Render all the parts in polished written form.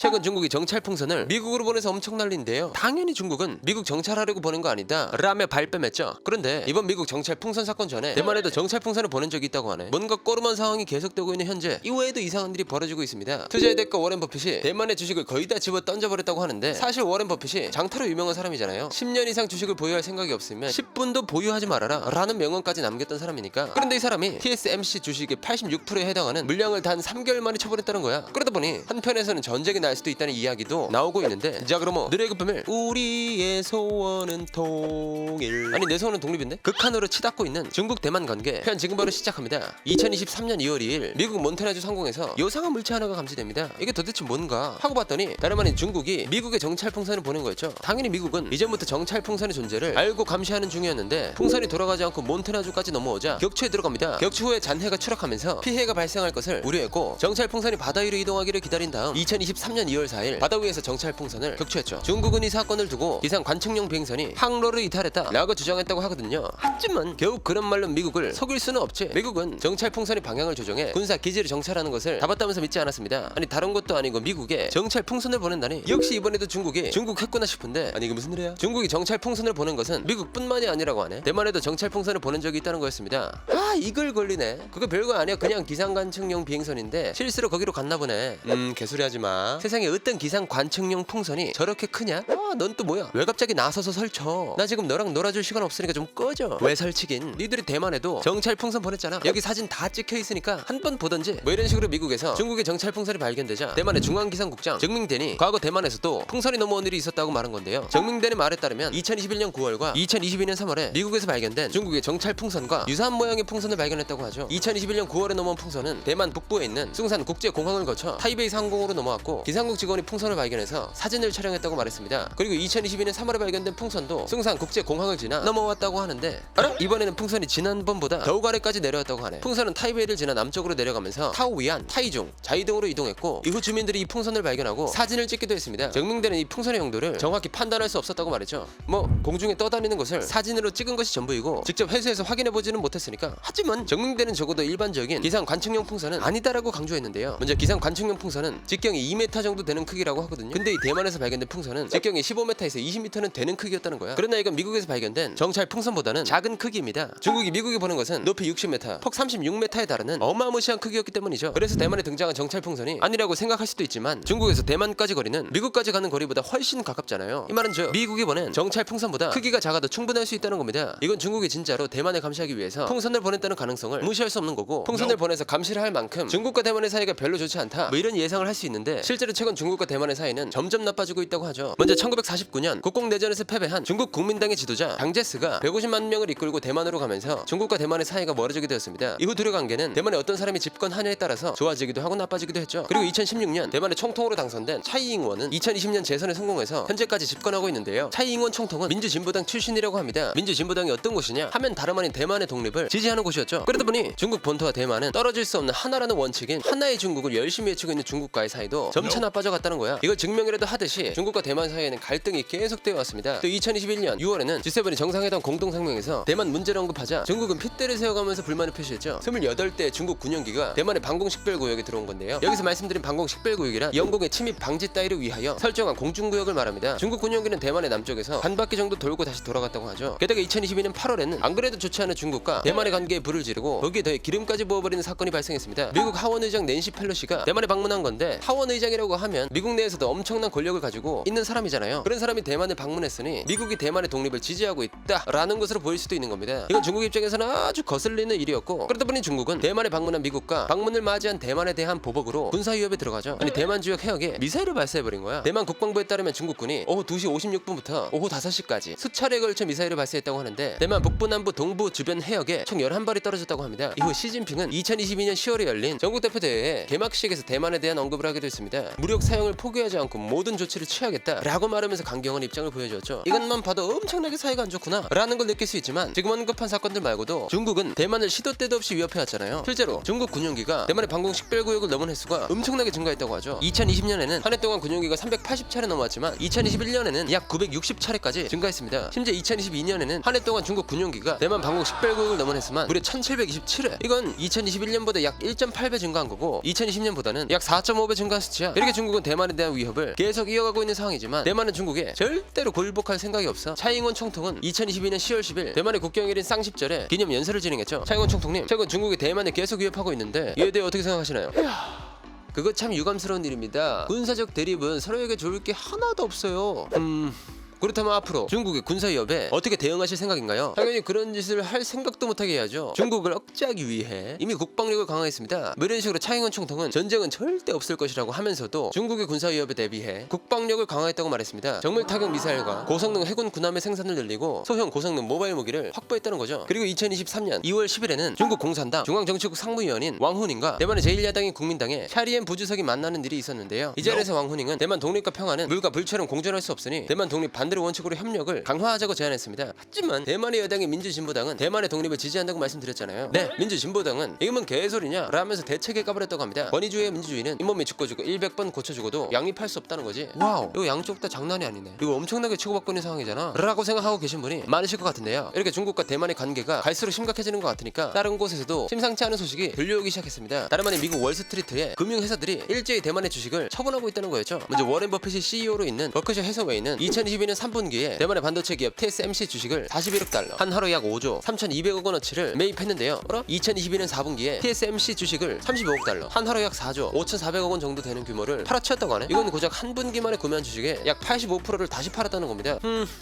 최근 중국이 정찰 풍선을 미국으로 보내서 엄청 난리인데요. 당연히 중국은 미국 정찰하려고 보낸 거 아니다 라며 발뺌했죠. 그런데 이번 미국 정찰 풍선 사건 전에 대만에도 정찰 풍선을 보낸 적이 있다고 하네. 뭔가 꼬름한 상황이 계속되고 있는 현재 이외에도 이상한 일이 벌어지고 있습니다. 투자의 대가 워렌 버핏이 대만의 주식을 거의 다 집어 던져버렸다고 하는데, 사실 워렌 버핏이 장타로 유명한 사람이잖아요. 10년 이상 주식을 보유할 생각이 없으면 10분도 보유하지 말아라 라는 명언까지 남겼던 사람이니까. 그런데 이 사람이 TSMC 주식의 86%에 해당하는 물량을 단 3개월 만에 처분했다는 거야. 그러다 보니 한편에서는 전쟁이 날 수도 있다는 이야기도 나오고 있는데, 자 그럼 뭐 느레그 뱀을 우리의 소원은 통일, 아니 내 소원은 독립인데? 극한으로 치닫고 있는 중국 대만 관계 편 지금 바로 시작합니다. 2023년 2월 2일 미국 몬태나주 상공에서 요상한 물체 하나가 감지됩니다. 이게 도대체 뭔가 하고 봤더니 다름 아닌 중국이 미국에 정찰 풍선을 보낸 거였죠. 당연히 미국은 이전부터 정찰 풍선의 존재를 알고 감시하는 중이었는데, 풍선이 돌아가지 않고 몬태나주까지 넘어오자 격추에 들어갑니다. 격추 후에 잔해가 추락하면서 피해가 발생할 것을 우려했고, 정찰 풍선이 바다 위로 이동하기를 기다린 다음 2023년 2월 4일 바다 위에서 정찰 풍선을 격추했죠. 중국은 이 사건을 두고 기상 관측용 비행선이 항로를 이탈했다 라고 주장했다고 하거든요. 하지만 겨우 그런 말로 미국을 속일 수는 없지. 미국은 정찰 풍선의 방향을 조정해 군사 기지를 정찰하는 것을 다 봤다면서 믿지 않았습니다. 아니 다른 것도 아니고 미국에 정찰 풍선을 보낸다니. 역시 이번에도 중국이 중국 했구나 싶은데, 아니 이게 무슨 일이야? 중국이 정찰 풍선을 보낸 것은 미국뿐만이 아니라고 하네. 대만에도 정찰 풍선을 보낸 적이 있다는 거였습니다. 아 이걸 걸리네. 그거 별거 아니야. 그냥 기상 관측용 비행선인데 실수로 거기로 갔나 보네. 개소리 하지마. 세상에 어떤 기상 관측용 풍선이 저렇게 크냐? 넌 또 뭐야? 왜 갑자기 나서서 설쳐? 나 지금 너랑 놀아줄 시간 없으니까 좀 꺼져. 왜 설치긴? 니들이 대만에도 정찰 풍선 보냈잖아. 여기 사진 다 찍혀 있으니까 한 번 보던지. 뭐 이런 식으로 미국에서 중국의 정찰 풍선이 발견되자 대만의 중앙기상국장 정밍댄이 과거 대만에서도 풍선이 넘어온 일이 있었다고 말한 건데요. 정밍댄의 말에 따르면 2021년 9월과 2022년 3월에 미국에서 발견된 중국의 정찰 풍선과 유사한 모양의 풍선을 발견했다고 하죠. 2021년 9월에 넘어온 풍선은 대만 북부에 있는 숭산 국제공항을 거쳐 타이베이 상공으로 넘어왔고, 기상국 직원이 풍선을 발견해서 사진을 촬영했다고 말했습니다. 그리고 2022년 3월에 발견된 풍선도 숭산 국제공항을 지나 넘어왔다고 하는데, 알아? 이번에는 풍선이 지난번보다 더욱 아래까지 내려왔다고 하네. 풍선은 타이베이를 지나 남쪽으로 내려가면서 타오위안, 타이중, 자이등으로 이동했고, 이후 주민들이 이 풍선을 발견하고 사진을 찍기도 했습니다. 정밍대는 이 풍선의 용도를 정확히 판단할 수 없었다고 말했죠. 뭐 공중에 떠다니는 것을 사진으로 찍은 것이 전부이고 직접 회수해서 확인해보지는 못했으니까. 하지만 정밍대는 적어도 일반적인 기상 관측용 풍선은 아니다라고 강조했는데요. 먼저 기상 관측용 풍선은 직경이 2m 정도 되는 크기라고 하거든요. 근데 이 대만에서 발견된 풍선은 직경이 15m에서 20m는 되는 크기였다는 거야. 그러나 이건 미국에서 발견된 정찰 풍선보다는 작은 크기입니다. 중국이 미국에 보낸 것은 높이 60m, 폭 36m에 달하는 어마무시한 크기였기 때문이죠. 그래서 대만에 등장한 정찰 풍선이 아니라고 생각할 수도 있지만, 중국에서 대만까지 거리는 미국까지 가는 거리보다 훨씬 가깝잖아요. 이 말은 즉 미국이 보낸 정찰 풍선보다 크기가 작아도 충분할 수 있다는 겁니다. 이건 중국이 진짜로 대만을 감시하기 위해서 풍선을 보냈다는 가능성을 무시할 수 없는 거고, 풍선을 보내서 감시를 할 만큼 중국과 대만의 사이가 별로 좋지 않다, 뭐 이런 예상을 할 수 있는데, 실제로 최근 중국과 대만의 사이는 점점 나빠지고 있다고 하죠. 먼저 1949년 국공내전에서 패배한 중국 국민당의 지도자 당제스가 150만 명을 이끌고 대만으로 가면서 중국과 대만의 사이가 멀어지게 되었습니다. 이후 두려 관계는 대만에 어떤 사람이 집권하냐에 따라서 좋아지기도 하고 나빠지기도 했죠. 그리고 2016년 대만의 총통으로 당선된 차이잉원은 2020년 재선에 성공해서 현재까지 집권하고 있는데요. 차이잉원 총통은 민주진보당 출신이라고 합니다. 민주진보당이 어떤 곳이냐 하면 다름 아닌 대만의 독립을 지지하는 곳이었죠. 그러다 보니 중국 본토와 대만은 떨어질 수 없는 하나라는 원칙인 하나의 중국을 열심히 외치고 있는 중국과의 사이도 점차 나빠져 갔다는 거야. 이걸 증명이라도 하듯이 중국과 대만 사이에는 갈등이 계속되어 왔습니다. 또 2021년 6월에는 G7이 정상회담 공동성명에서 대만 문제를 언급하자 중국은 핏대를 세워가면서 불만을 표시했죠. 28대 중국 군용기가 대만의 방공식별구역에 들어온 건데요. 여기서 말씀드린 방공식별구역이란 영공의 침입 방지 따위를 위하여 설정한 공중구역을 말합니다. 중국 군용기는 대만의 남쪽에서 반 바퀴 정도 돌고 다시 돌아갔다고 하죠. 게다가 2022년 8월에는 안 그래도 좋지 않은 중국과 대만의 관계에 불을 지르고 거기에 더해 기름까지 부어버리는 사건이 발생했습니다. 미국 하원 의장 낸시 펠로시가 대만에 방문한 건데, 하원 의장이라고 하면 미국 내에서도 엄청난 권력을 가지고 있는 사람이잖아요. 그런 사람이 대만을 방문했으니 미국이 대만의 독립을 지지하고 있다라는 것으로 보일 수도 있는 겁니다. 이건 중국 입장에서는 아주 거슬리는 일이었고, 그러다 보니 중국은 대만에 방문한 미국과 방문을 맞이한 대만에 대한 보복으로 군사위협에 들어가죠. 아니 대만 지역 해역에 미사일을 발사해버린 거야. 대만 국방부에 따르면 중국군이 오후 2시 56분부터 오후 5시까지 수차례에 걸쳐 미사일을 발사했다고 하는데, 대만 북부, 남부, 동부 주변 해역에 총 11발이 떨어졌다고 합니다. 이후 시진핑은 2022년 10월에 열린 전국대표대회의 개막식에서 대만에 대한 언급을 하기도 했습니다. 무력 사용을 포기하지 않고 모든 조치를 취하겠다라고 말하면서 강경한 입장을 보여줬죠. 이것만 봐도 엄청나게 사이가 안 좋구나 라는 걸 느낄 수 있지만, 지금 언급한 사건들 말고도 중국은 대만을 시도 때도 없이 위협해왔잖아요. 실제로 중국 군용기가 대만의 방공식별구역을 넘은 횟수가 엄청나게 증가했다고 하죠. 2020년에는 한 해 동안 군용기가 380차례 넘어왔지만 2021년에는 약 960차례까지 증가했습니다. 심지어 2022년에는 한 해 동안 중국 군용기가 대만 방공식별구역을 넘은 횟수만 무려 1727회. 이건 2021년보다 약 1.8배 증가한 거고 2020년보다는 약 4.5배 증가한 수치야. 이렇게 중국은 대만에 대한 위협을 계속 이어가고 있는 상황이지만 대만은 중국에 절대로 굴복할 생각이 없어. 차이잉원 총통은 2022년 10월 10일 대만의 국경일인 쌍십절에 기념 연설을 진행했죠. 차이잉원 총통님, 최근 중국이 대만을 계속 위협하고 있는데 이에 대해 어떻게 생각하시나요? 그거 참 유감스러운 일입니다. 군사적 대립은 서로에게 좋을 게 하나도 없어요. 그렇다면 앞으로 중국의 군사위협에 어떻게 대응하실 생각인가요? 당연히 그런 짓을 할 생각도 못하게 해야죠. 중국을 억제하기 위해 이미 국방력을 강화했습니다. 뭐 이런 식으로 차이잉원 총통은 전쟁은 절대 없을 것이라고 하면서도 중국의 군사위협에 대비해 국방력을 강화했다고 말했습니다. 정밀 타격 미사일과 고성능 해군 군함의 생산을 늘리고 소형 고성능 모바일 무기를 확보했다는 거죠. 그리고 2023년 2월 10일에는 중국 공산당 중앙정치국 상무위원인 왕후닝과 대만의 제1야당인 국민당의 샤리엔 부주석이 만나는 일이 있었는데요. 이 자리에서 왕후닝은 대만 독립과 평화는 물과 불처럼 공존할 수 없으니 대만 독립 반대로 원칙으로 협력을 강화하자고 제안했습니다. 하지만 대만의 여당인 민주진보당은 대만의 독립을 지지한다고 말씀드렸잖아요. 네, 민주진보당은 이건 개소리냐 라면서 대책에 까버렸다고 합니다. 권위주의의 민주주의는 잇몸에 죽어주고 100번 고쳐주고도 양립할 수 없다는 거지. 와우, 이거 양쪽 다 장난이 아니네. 이거 엄청나게 치고받고 있는 상황이잖아 라고 생각하고 계신 분이 많으실 것 같은데요. 이렇게 중국과 대만의 관계가 갈수록 심각해지는 것 같으니까 다른 곳에서도 심상치 않은 소식이 들려오기 시작했습니다. 다름 아닌 미국 월스트리트의 금융회사들이 일제히 대만의 주식을 처분하고 있다는 거였죠. 먼저 워렌 버핏이 CEO로 있는 버크셔 해서웨이는 2022년 3분기에 대만의 반도체 기업 TSMC 주식을 41억 달러, 한 하루 약 5조 3,200억 원어치를 매입했는데요. 2022년 4분기에 TSMC 주식을 35억 달러, 한 하루 약 4조 5,400억 원 정도 되는 규모를 팔아치웠다고 하네. 이건 고작 한 분기 만에 구매한 주식의 약 85%를 다시 팔았다는 겁니다.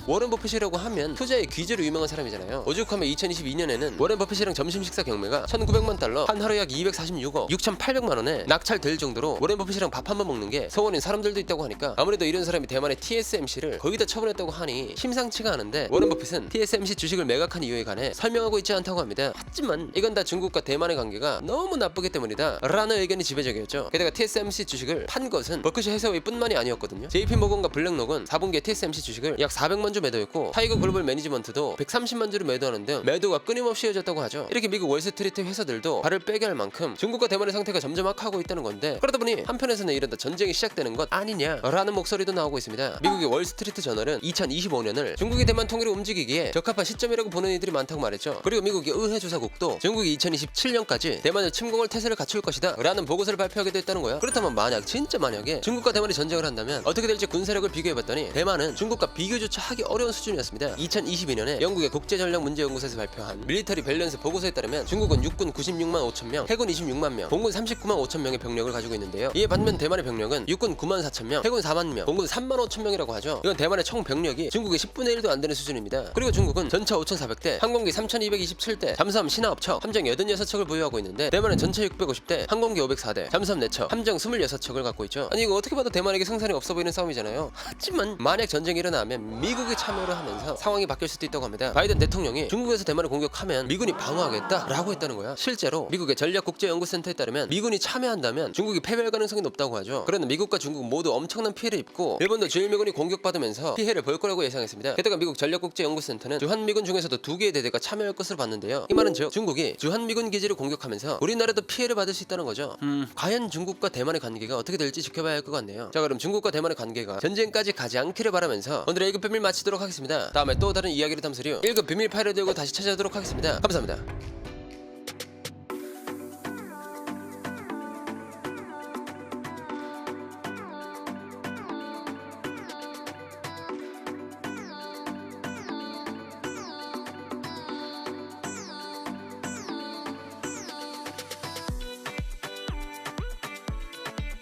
워렌 버핏이라고 하면 투자의 귀재로 유명한 사람이잖아요. 오죽하면 2022년에는 워렌 버핏이랑 점심 식사 경매가 1,900만 달러, 한 하루 약 246억 6,800만 원에 낙찰될 정도로 워렌 버핏이랑 밥 한 번 먹는 게 소원인 사람들도 있다고 하니까 아무래도 이런 사람이 대만의 TSMC를 거의 다 처분했다고 하니 심상치가 않은데, 워렌 버핏은 TSMC 주식을 매각한 이유에 관해 설명하고 있지 않다고 합니다. 하지만 이건 다 중국과 대만의 관계가 너무 나쁘기 때문이다 라는 의견이 지배적이었죠. 게다가 TSMC 주식을 판 것은 버크셔 해서웨이 뿐만이 아니었거든요. JP모건과 블랙록은 4분기에 TSMC 주식을 약 400만 주 매도했고 타이거 글로벌 매니지먼트도 130만 주를 매도하는 등 매도가 끊임없이 이어졌다고 하죠. 이렇게 미국 월스트리트 회사들도 발을 빼게 할 만큼 중국과 대만의 상태가 점점 악화하고 있다는 건데, 그러다 보니 한편에서는 이러다 전쟁이 시작되는 것 아니냐라는 목소리도 나오고 있습니다. 미국의 월스트리트 저널은 2025년을 중국이 대만 통일을 움직이기에 적합한 시점이라고 보는 이들이 많다고 말했죠. 그리고 미국의 의회조사국도 중국이 2027년까지 대만을 침공할 태세를 갖출 것이다 라는 보고서를 발표하기도 했다는 거야. 그렇다면 진짜 만약에 중국과 대만이 전쟁을 한다면 어떻게 될지 군사력을 비교해봤더니 대만은 중국과 비교조차 하기 어려운 수준이었습니다. 2022년에 영국의 국제전략문제연구소에서 발표한 밀리터리 밸런스 보고서에 따르면 중국은 육군 96만 5천 명, 해군 26만 명, 공군 39만 5천 명의 병력을 가지고 있는데요. 이에 반면 대만의 병력은 육군 9만 4천 명, 해군 4만 명, 공군 3만 5천 명이라고 하죠. 이건 대만의 총 병력이 중국의 10분의 1도 안 되는 수준입니다. 그리고 중국은 전차 5,400대, 항공기 3,227대, 잠수함 신화업처, 함정 86척을 보유하고 있는데 대만은 전차 650대, 항공기 504대, 잠수함 4척, 함정 26척을 갖고 있죠. 아니 이거 어떻게 봐도 대만에게 승산이 없어 보이는 싸움이잖아요. 하지만 만약 전쟁이 일어나면 미국이 참여를 하면서 상황이 바뀔 수도 있다고 합니다. 바이든 대통령이 중국에서 대만을 공격하면 미군이 방어하겠다라고 했다는 거야. 실제로 미국의 전략국제연구센터에 따르면 미군이 참여한다면 중국이 패배할 가능성이 높다고 하죠. 그런데 미국과 중국 모두 엄청난 피해를 입고 일본도 주일미군이 공격받으면서 피해를 볼 거라고 예상했습니다. 게다가 미국 전략국제연구센터는 주한미군 중에서도 2개의 대대가 참여할 것으로 봤는데요. 이 말은 즉 중국이 주한미군 기지를 공격하면서 우리나라도 피해를 받을 수 있다는 거죠. 과연 중국과 대만의 관계가 어떻게 될지 지켜봐야 할 것 같네요. 자, 그럼 중국과 대만의 관계가 전쟁까지 가지 않기를 바라면서 오늘의 1급 비밀 마치도록 하겠습니다. 다음에 또 다른 이야기를 담으려 1급 비밀 파일을 들고 다시 찾아오도록 하겠습니다. 감사합니다.